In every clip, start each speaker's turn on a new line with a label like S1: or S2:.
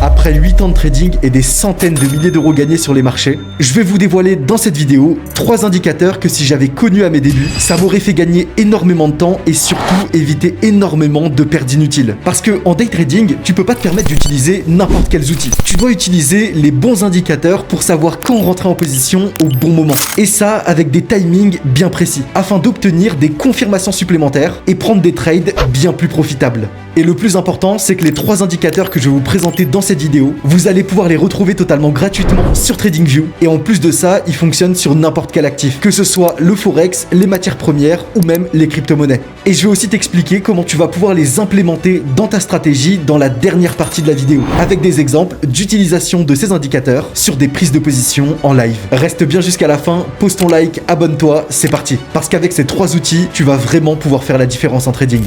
S1: Après 8 ans de trading et des centaines de milliers d'euros gagnés sur les marchés, je vais vous dévoiler dans cette vidéo 3 indicateurs que si j'avais connus à mes débuts, ça m'aurait fait gagner énormément de temps et surtout éviter énormément de pertes inutiles. Parce que en day trading, tu peux pas te permettre d'utiliser n'importe quels outils. Tu dois utiliser les bons indicateurs pour savoir quand rentrer en position au bon moment. Et ça avec des timings bien précis, afin d'obtenir des confirmations supplémentaires et prendre des trades bien plus profitables. Et le plus important, c'est que les 3 indicateurs que je vais vous présenter dans cette vidéo, vous allez pouvoir les retrouver totalement gratuitement sur TradingView. Et en plus de ça, ils fonctionnent sur n'importe quel actif, que ce soit le forex, les matières premières ou même les crypto-monnaies. Et je vais aussi t'expliquer comment tu vas pouvoir les implémenter dans ta stratégie dans la dernière partie de la vidéo, avec des exemples d'utilisation de ces indicateurs sur des prises de position en live. Reste bien jusqu'à la fin, pose ton like, abonne-toi, c'est parti. Parce qu'avec ces 3 outils, tu vas vraiment pouvoir faire la différence en trading.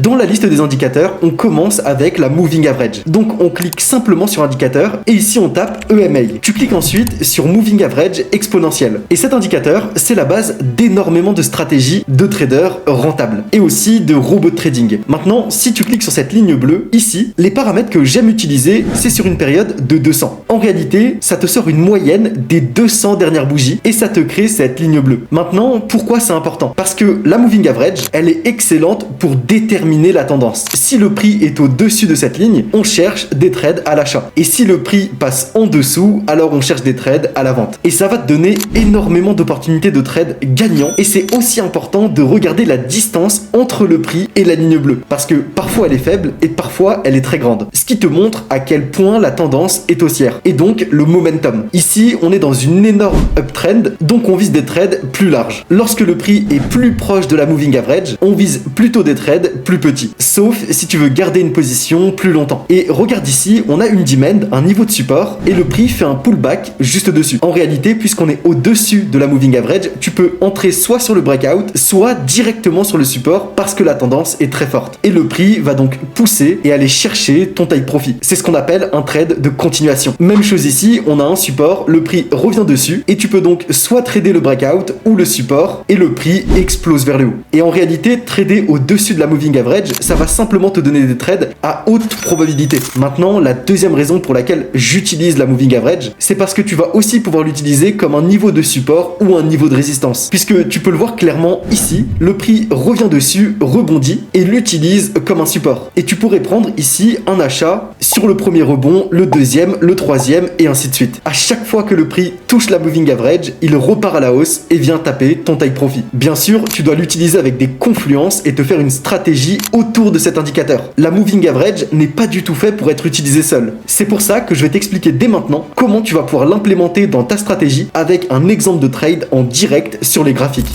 S1: Dans la liste des indicateurs, on commence avec la Moving Average. Donc on clique simplement sur indicateur et ici on tape EMA. Tu cliques ensuite sur Moving Average exponentiel. Et cet indicateur, c'est la base d'énormément de stratégies de traders rentables et aussi de robots de trading. Maintenant, si tu cliques sur cette ligne bleue, ici, les paramètres que j'aime utiliser, c'est sur une période de 200. En réalité, ça te sort une moyenne des 200 dernières bougies et ça te crée cette ligne bleue. Maintenant, pourquoi c'est important? Parce que la Moving Average, elle est excellente pour déterminer la tendance. Si le prix est au-dessus de cette ligne, on cherche des trades à l'achat. Et si le prix passe en dessous, alors on cherche des trades à la vente. Et ça va te donner énormément d'opportunités de trades gagnants. Et c'est aussi important de regarder la distance entre le prix et la ligne bleue. Parce que parfois elle est faible et parfois elle est très grande. Ce qui te montre à quel point la tendance est haussière. Et donc le momentum. Ici, on est dans une énorme uptrend, donc on vise des trades plus larges. Lorsque le prix est plus proche de la moving average, on vise plutôt des trades plus petit, sauf si tu veux garder une position plus longtemps. Et regarde ici, on a une demand, un niveau de support, et le prix fait un pullback juste dessus. En réalité, puisqu'on est au-dessus de la moving average, tu peux entrer soit sur le breakout, soit directement sur le support parce que la tendance est très forte. Et le prix va donc pousser et aller chercher ton take profit. C'est ce qu'on appelle un trade de continuation. Même chose ici, on a un support, le prix revient dessus, et tu peux donc soit trader le breakout ou le support, et le prix explose vers le haut. Et en réalité, trader au-dessus de la moving average, ça va simplement te donner des trades à haute probabilité. Maintenant, la deuxième raison pour laquelle j'utilise la moving average, c'est parce que tu vas aussi pouvoir l'utiliser comme un niveau de support ou un niveau de résistance. Puisque tu peux le voir clairement ici, le prix revient dessus, rebondit et l'utilise comme un support. Et tu pourrais prendre ici un achat sur le premier rebond, le deuxième, le troisième et ainsi de suite. À chaque fois que le prix touche la moving average, il repart à la hausse et vient taper ton take profit. Bien sûr, tu dois l'utiliser avec des confluences et te faire une stratégie autour de cet indicateur. La moving average n'est pas du tout fait pour être utilisé seul. C'est pour ça que je vais t'expliquer dès maintenant comment tu vas pouvoir l'implémenter dans ta stratégie avec un exemple de trade en direct sur les graphiques.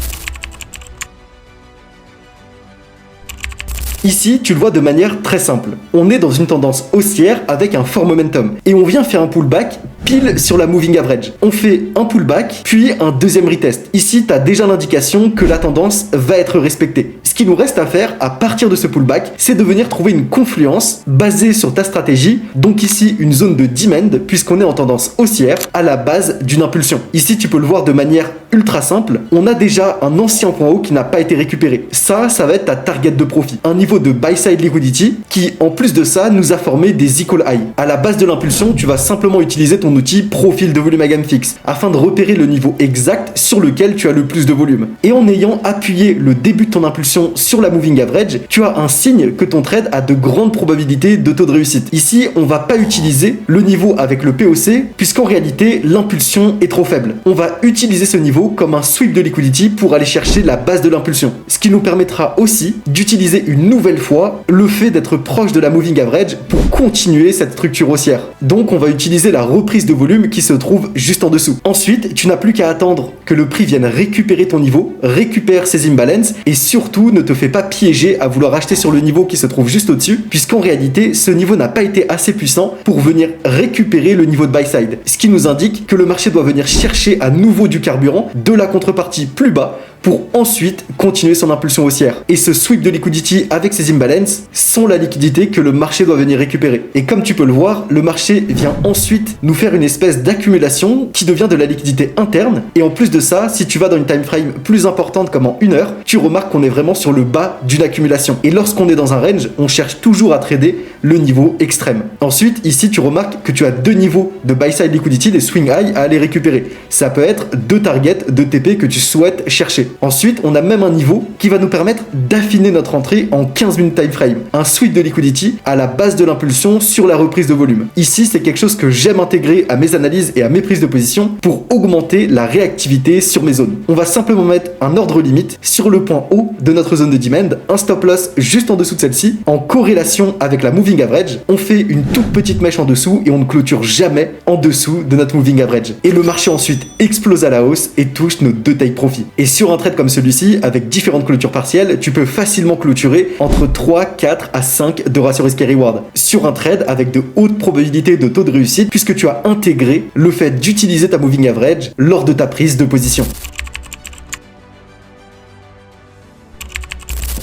S1: Ici, tu le vois de manière très simple. On est dans une tendance haussière avec un fort momentum. Et on vient faire un pullback pile sur la moving average. On fait un pullback, puis un deuxième retest. Ici, tu as déjà l'indication que la tendance va être respectée. Ce qu'il nous reste à faire à partir de ce pullback, c'est de venir trouver une confluence basée sur ta stratégie. Donc ici, une zone de demand, puisqu'on est en tendance haussière, à la base d'une impulsion. Ici, tu peux le voir de manière ultra simple. On a déjà un ancien point haut qui n'a pas été récupéré. Ça va être ta target de profit. Un niveau de buy side liquidity qui, en plus de ça, nous a formé des equal high. À la base de l'impulsion, tu vas simplement utiliser ton outil profil de volume à gamme fixe afin de repérer le niveau exact sur lequel tu as le plus de volume. Et en ayant appuyé le début de ton impulsion sur la moving average, tu as un signe que ton trade a de grandes probabilités de taux de réussite. Ici, on va pas utiliser le niveau avec le POC puisqu'en réalité, l'impulsion est trop faible. On va utiliser ce niveau comme un sweep de liquidity pour aller chercher la base de l'impulsion. Ce qui nous permettra aussi d'utiliser une nouvelle fois le fait d'être proche de la moving average pour continuer cette structure haussière. Donc, on va utiliser la reprise de volume qui se trouve juste en dessous. Ensuite, tu n'as plus qu'à attendre que le prix vienne récupérer ton niveau, récupère ses imbalances et surtout ne te fais pas piéger à vouloir acheter sur le niveau qui se trouve juste au-dessus puisqu'en réalité, ce niveau n'a pas été assez puissant pour venir récupérer le niveau de buy side. Ce qui nous indique que le marché doit venir chercher à nouveau du carburant, de la contrepartie plus bas pour ensuite continuer son impulsion haussière. Et ce sweep de liquidity avec ces imbalances sont la liquidité que le marché doit venir récupérer. Et comme tu peux le voir, le marché vient ensuite nous faire une espèce d'accumulation qui devient de la liquidité interne. Et en plus de ça, si tu vas dans une time frame plus importante comme en 1 heure, tu remarques qu'on est vraiment sur le bas d'une accumulation. Et lorsqu'on est dans un range, on cherche toujours à trader le niveau extrême. Ensuite, ici, tu remarques que tu as 2 niveaux de buy side liquidity, des swing high à aller récupérer. Ça peut être 2 targets de TP que tu souhaites chercher. Ensuite, on a même un niveau qui va nous permettre d'affiner notre entrée en 15 minutes time frame. Un sweep de liquidity à la base de l'impulsion sur la reprise de volume. Ici, c'est quelque chose que j'aime intégrer à mes analyses et à mes prises de position pour augmenter la réactivité sur mes zones. On va simplement mettre un ordre limite sur le point haut de notre zone de demand, un stop loss juste en dessous de celle-ci, en corrélation avec la moving average. On fait une toute petite mèche en dessous et on ne clôture jamais en dessous de notre moving average. Et le marché ensuite explose à la hausse et touche nos 2 take profit. Et sur un trade comme celui-ci, avec différentes clôtures partielles, tu peux facilement clôturer entre 3, 4 à 5 de ratio risk et reward. Sur un trade avec de hautes probabilités de taux de réussite, puisque tu as intégré le fait d'utiliser ta moving average lors de ta prise de position.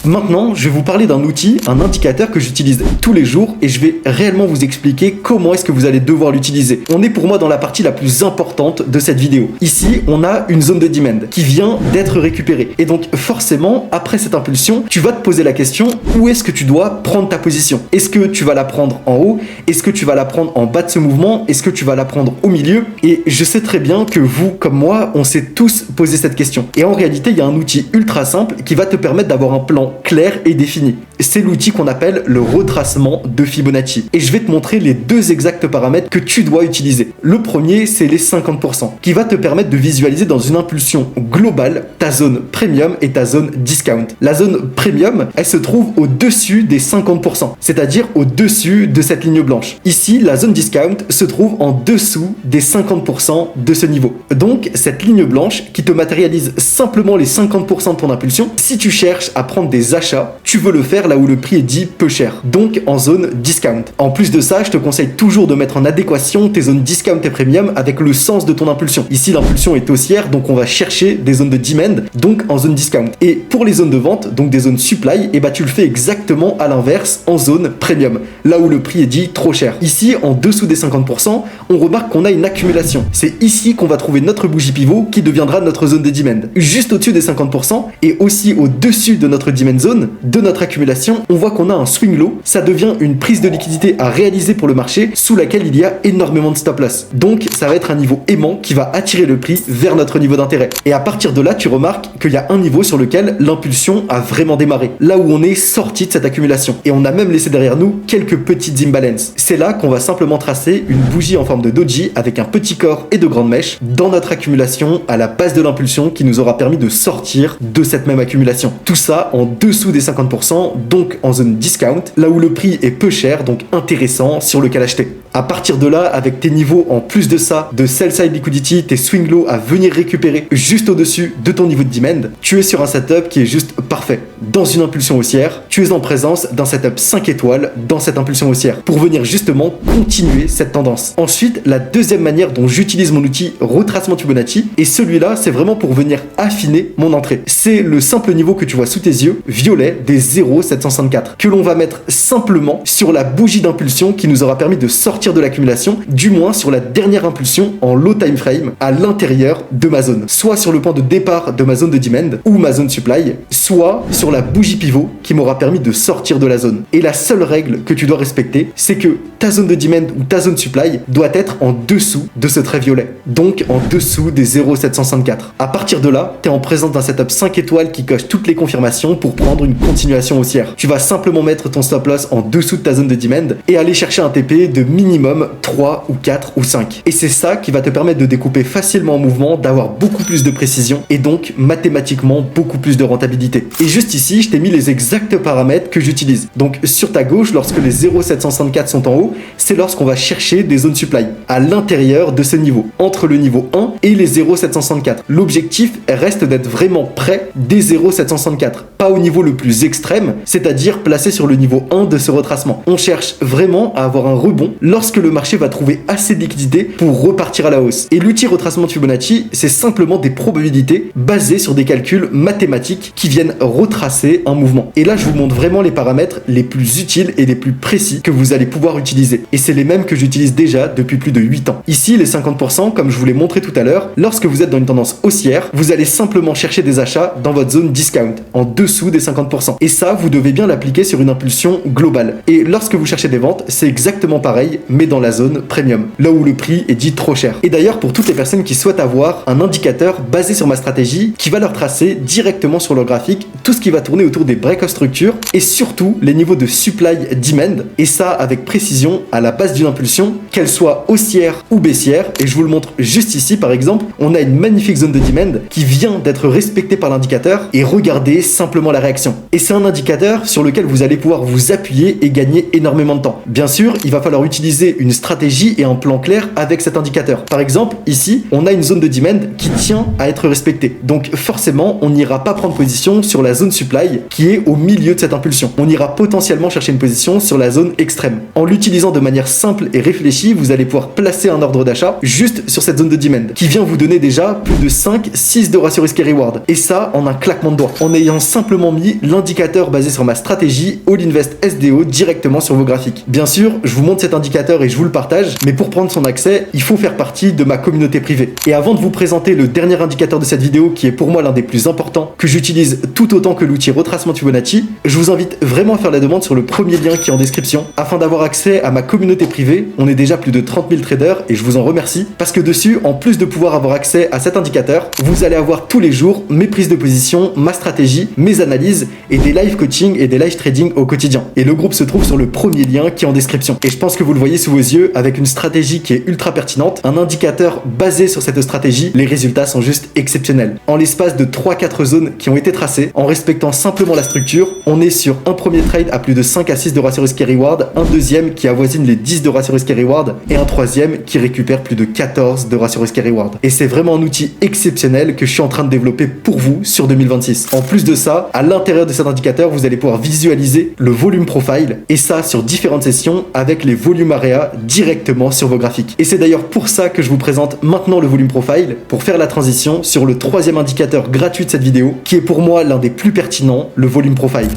S1: Maintenant, je vais vous parler d'un outil, un indicateur que j'utilise tous les jours et je vais réellement vous expliquer comment est-ce que vous allez devoir l'utiliser. On est pour moi dans la partie la plus importante de cette vidéo. Ici, on a une zone de demand qui vient d'être récupérée. Et donc, forcément, après cette impulsion, tu vas te poser la question, où est-ce que tu dois prendre ta position? Est-ce que tu vas la prendre en haut? Est-ce que tu vas la prendre en bas de ce mouvement? Est-ce que tu vas la prendre au milieu? Et je sais très bien que vous, comme moi, on s'est tous posé cette question. Et en réalité, il y a un outil ultra simple qui va te permettre d'avoir un plan clair et défini. C'est l'outil qu'on appelle le retracement de Fibonacci. Et je vais te montrer les 2 exacts paramètres que tu dois utiliser. Le premier, c'est les 50%, qui va te permettre de visualiser dans une impulsion globale ta zone premium et ta zone discount. La zone premium, elle se trouve au-dessus des 50%, c'est-à-dire au-dessus de cette ligne blanche. Ici, la zone discount se trouve en dessous des 50% de ce niveau. Donc, cette ligne blanche qui te matérialise simplement les 50% de ton impulsion, si tu cherches à prendre des achats, tu veux le faire là où le prix est dit peu cher, donc en zone discount. En plus de ça, je te conseille toujours de mettre en adéquation tes zones discount et premium avec le sens de ton impulsion. Ici, l'impulsion est haussière, donc on va chercher des zones de demand, donc en zone discount. Et pour les zones de vente, donc des zones supply, et bah tu le fais exactement à l'inverse en zone premium, là où le prix est dit trop cher. Ici, en dessous des 50%, on remarque qu'on a une accumulation. C'est ici qu'on va trouver notre bougie pivot qui deviendra notre zone de demand. Juste au-dessus des 50% et aussi au-dessus de notre demand zone, de notre accumulation, on voit qu'on a un swing low, ça devient une prise de liquidité à réaliser pour le marché sous laquelle il y a énormément de stop loss. Donc ça va être un niveau aimant qui va attirer le prix vers notre niveau d'intérêt. Et à partir de là, tu remarques qu'il y a un niveau sur lequel l'impulsion a vraiment démarré, là où on est sorti de cette accumulation. Et on a même laissé derrière nous quelques petites imbalances. C'est là qu'on va simplement tracer une bougie en forme de doji avec un petit corps et de grandes mèches dans notre accumulation à la base de l'impulsion qui nous aura permis de sortir de cette même accumulation. Tout ça en dessous des 50%, donc en zone discount, là où le prix est peu cher, donc intéressant sur lequel acheter. À partir de là, avec tes niveaux en plus de ça, de sell side liquidity, tes swing low à venir récupérer juste au-dessus de ton niveau de demand, tu es sur un setup qui est juste parfait. Dans une impulsion haussière, tu es en présence d'un setup 5 étoiles dans cette impulsion haussière pour venir justement continuer cette tendance. Ensuite, la deuxième manière dont j'utilise mon outil retracement Fibonacci, et celui-là, c'est vraiment pour venir affiner mon entrée. C'est le simple niveau que tu vois sous tes yeux, violet, des 0,764, que l'on va mettre simplement sur la bougie d'impulsion qui nous aura permis de sortir de l'accumulation, du moins sur la dernière impulsion en low time frame à l'intérieur de ma zone, soit sur le point de départ de ma zone de demand ou ma zone supply, soit sur la bougie pivot qui m'aura permis de sortir de la zone. Et la seule règle que tu dois respecter, c'est que ta zone de demand ou ta zone supply doit être en dessous de ce trait violet, donc en dessous des 0,764. À partir de là, tu es en présence d'un setup 5 étoiles qui coche toutes les confirmations pour prendre une continuation haussière. Tu vas simplement mettre ton stop loss en dessous de ta zone de demand et aller chercher un TP de minimum 3 ou 4 ou 5. Et c'est ça qui va te permettre de découper facilement en mouvement, d'avoir beaucoup plus de précision et donc mathématiquement beaucoup plus de rentabilité. Et juste ici, je t'ai mis les exacts paramètres que j'utilise. Donc sur ta gauche, lorsque les 0,764 sont en haut, c'est lorsqu'on va chercher des zones supply à l'intérieur de ce niveau, entre le niveau 1 et les 0,764. L'objectif reste d'être vraiment près des 0,764, pas au niveau le plus extrême, c'est-à-dire placé sur le niveau 1 de ce retracement. On cherche vraiment à avoir un rebond lorsque lorsque le marché va trouver assez de liquidité pour repartir à la hausse. Et l'outil retracement de Fibonacci, c'est simplement des probabilités basées sur des calculs mathématiques qui viennent retracer un mouvement. Et là, je vous montre vraiment les paramètres les plus utiles et les plus précis que vous allez pouvoir utiliser. Et c'est les mêmes que j'utilise déjà depuis plus de 8 ans. Ici, les 50%, comme je vous l'ai montré tout à l'heure, lorsque vous êtes dans une tendance haussière, vous allez simplement chercher des achats dans votre zone discount, en dessous des 50%. Et ça, vous devez bien l'appliquer sur une impulsion globale. Et lorsque vous cherchez des ventes, c'est exactement pareil, mais dans la zone premium, là où le prix est dit trop cher. Et d'ailleurs, pour toutes les personnes qui souhaitent avoir un indicateur basé sur ma stratégie, qui va leur tracer directement sur leur graphique tout ce qui va tourner autour des break-off structures et surtout les niveaux de supply-demand, et ça avec précision à la base d'une impulsion, qu'elle soit haussière ou baissière. Et je vous le montre juste ici, par exemple, on a une magnifique zone de demand qui vient d'être respectée par l'indicateur, et regardez simplement la réaction. Et c'est un indicateur sur lequel vous allez pouvoir vous appuyer et gagner énormément de temps. Bien sûr, il va falloir utiliser une stratégie et un plan clair avec cet indicateur. Par exemple, ici, on a une zone de demand qui tient à être respectée. Donc forcément, on n'ira pas prendre position sur la zone supply qui est au milieu de cette impulsion. On ira potentiellement chercher une position sur la zone extrême. En l'utilisant de manière simple et réfléchie, vous allez pouvoir placer un ordre d'achat juste sur cette zone de demand qui vient vous donner déjà plus de 5-6 de ratio risque et reward. Et ça en un claquement de doigts, en ayant simplement mis l'indicateur basé sur ma stratégie All Invest SDO directement sur vos graphiques. Bien sûr, je vous montre cet indicateur et je vous le partage, mais pour prendre son accès, il faut faire partie de ma communauté privée. Et avant de vous présenter le dernier indicateur de cette vidéo, qui est pour moi l'un des plus importants, que j'utilise tout autant que l'outil retracement de Fibonacci, je vous invite vraiment à faire la demande sur le premier lien qui est en description, afin d'avoir accès à ma communauté privée. On est déjà plus de 30 000 traders et je vous en remercie, parce que dessus, en plus de pouvoir avoir accès à cet indicateur, vous allez avoir tous les jours mes prises de position, ma stratégie, mes analyses et des live coaching et des live trading au quotidien. Et le groupe se trouve sur le premier lien qui est en description. Et je pense que vous le voyez sous vos yeux, avec une stratégie qui est ultra pertinente, un indicateur basé sur cette stratégie, les résultats sont juste exceptionnels. En l'espace de 3-4 zones qui ont été tracées, en respectant simplement la structure, on est sur un premier trade à plus de 5 à 6 de ratio risque et reward, un deuxième qui avoisine les 10 de ratio risque et reward, et un troisième qui récupère plus de 14 de ratio risque et reward. Et c'est vraiment un outil exceptionnel que je suis en train de développer pour vous sur 2026. En plus de ça, à l'intérieur de cet indicateur, vous allez pouvoir visualiser le volume profile, et ça sur différentes sessions avec les volumes area directement sur vos graphiques. Et c'est d'ailleurs pour ça que je vous présente maintenant le volume profile, pour faire la transition sur le troisième indicateur gratuit de cette vidéo, qui est pour moi l'un des plus pertinents, le volume profile.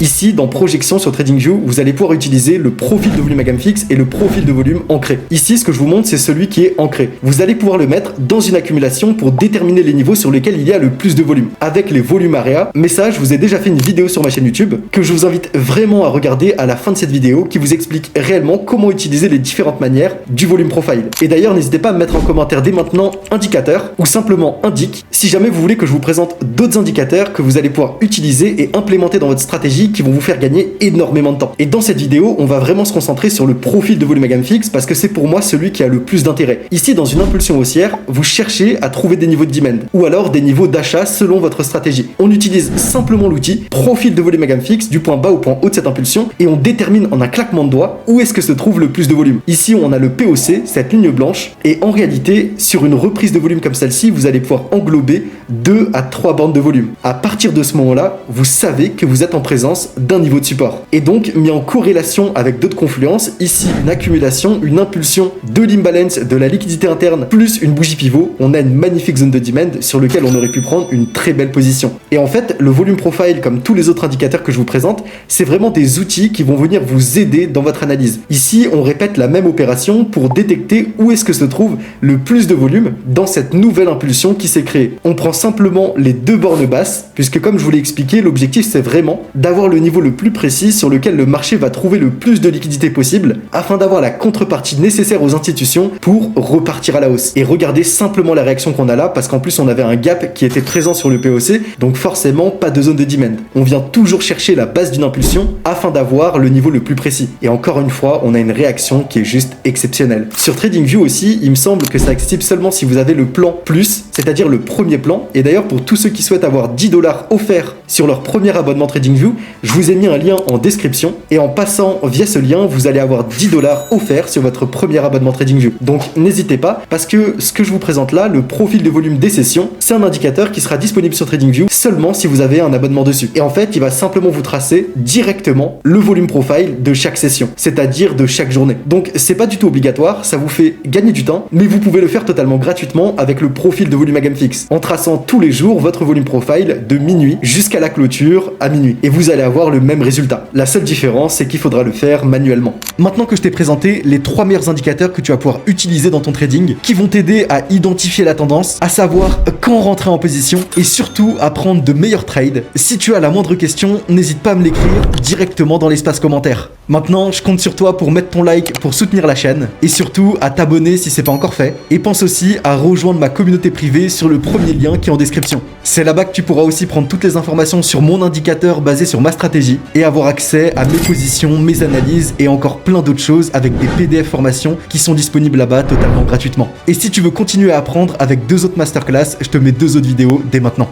S1: Ici, dans Projection sur TradingView, vous allez pouvoir utiliser le profil de volume à gamme fixe et le profil de volume ancré. Ici, ce que je vous montre, c'est celui qui est ancré. Vous allez pouvoir le mettre dans une accumulation pour déterminer les niveaux sur lesquels il y a le plus de volume, avec les volumes area. Mais ça, je vous ai déjà fait une vidéo sur ma chaîne YouTube, que je vous invite vraiment à regarder à la fin de cette vidéo, qui vous explique réellement comment utiliser les différentes manières du volume profile. Et d'ailleurs, n'hésitez pas à me mettre en commentaire dès maintenant indicateur, ou simplement indique, si jamais vous voulez que je vous présente d'autres indicateurs que vous allez pouvoir utiliser et implémenter dans votre stratégie, qui vont vous faire gagner énormément de temps. Et dans cette vidéo, on va vraiment se concentrer sur le profil de volume à gamme fixe, parce que c'est pour moi celui qui a le plus d'intérêt. Ici, dans une impulsion haussière, vous cherchez à trouver des niveaux de demand, ou alors des niveaux d'achat selon votre stratégie. On utilise simplement l'outil profil de volume à gamme fixe du point bas au point haut de cette impulsion, et on détermine en un claquement de doigts où est-ce que se trouve le plus de volume. Ici, on a le POC, cette ligne blanche, et en réalité, sur une reprise de volume comme celle-ci, vous allez pouvoir englober 2 à 3 bandes de volume. À partir de ce moment-là, vous savez que vous êtes en présence d'un niveau de support. Et donc, mis en corrélation avec d'autres confluences, ici une accumulation, une impulsion de l'imbalance, de la liquidité interne, plus une bougie pivot, on a une magnifique zone de demand sur lequel on aurait pu prendre une très belle position. Et en fait, le volume profile, comme tous les autres indicateurs que je vous présente, c'est vraiment des outils qui vont venir vous aider dans votre analyse. Ici, on répète la même opération pour détecter où est-ce que se trouve le plus de volume dans cette nouvelle impulsion qui s'est créée. On prend simplement les deux bornes basses, puisque comme je vous l'ai expliqué, l'objectif c'est vraiment d'avoir le niveau le plus précis sur lequel le marché va trouver le plus de liquidité possible, afin d'avoir la contrepartie nécessaire aux institutions pour repartir à la hausse. Et regardez simplement la réaction qu'on a là, parce qu'en plus on avait un gap qui était présent sur le POC, donc forcément pas de zone de demand. On vient toujours chercher la base d'une impulsion afin d'avoir le niveau le plus précis. Et encore une fois, on a une réaction qui est juste exceptionnelle. Sur TradingView aussi, il me semble que c'est accessible seulement si vous avez le plan plus, c'est-à-dire le premier plan. Et d'ailleurs, pour tous ceux qui souhaitent avoir 10 $ offerts sur leur premier abonnement TradingView, Je vous ai mis un lien en description et en passant via ce lien, vous allez avoir 10 $ offerts sur votre premier abonnement TradingView. Donc n'hésitez pas, parce que ce que je vous présente là, le profil de volume des sessions, c'est un indicateur qui sera disponible sur TradingView seulement si vous avez un abonnement dessus. Et en fait, il va simplement vous tracer directement le volume profile de chaque session, c'est-à-dire de chaque journée. Donc c'est pas du tout obligatoire, ça vous fait gagner du temps, mais vous pouvez le faire totalement gratuitement avec le profil de volume à gamme fixe, en traçant tous les jours votre volume profile de minuit jusqu'à la clôture à minuit. Et vous allez avoir le même résultat. La seule différence, c'est qu'il faudra le faire manuellement. Maintenant que je t'ai présenté les 3 meilleurs indicateurs que tu vas pouvoir utiliser dans ton trading, qui vont t'aider à identifier la tendance, à savoir quand rentrer en position et surtout à prendre de meilleurs trades, si tu as la moindre question, n'hésite pas à me l'écrire directement dans l'espace commentaire. Maintenant, je compte sur toi pour mettre ton like pour soutenir la chaîne et surtout à t'abonner si c'est pas encore fait. Et pense aussi à rejoindre ma communauté privée sur le premier lien qui est en description. C'est là-bas que tu pourras aussi prendre toutes les informations sur mon indicateur basé sur ma stratégie et avoir accès à mes positions, mes analyses et encore plein d'autres choses avec des PDF formations qui sont disponibles là-bas totalement gratuitement. Et si tu veux continuer à apprendre avec 2 autres masterclass, je te mets 2 autres vidéos dès maintenant.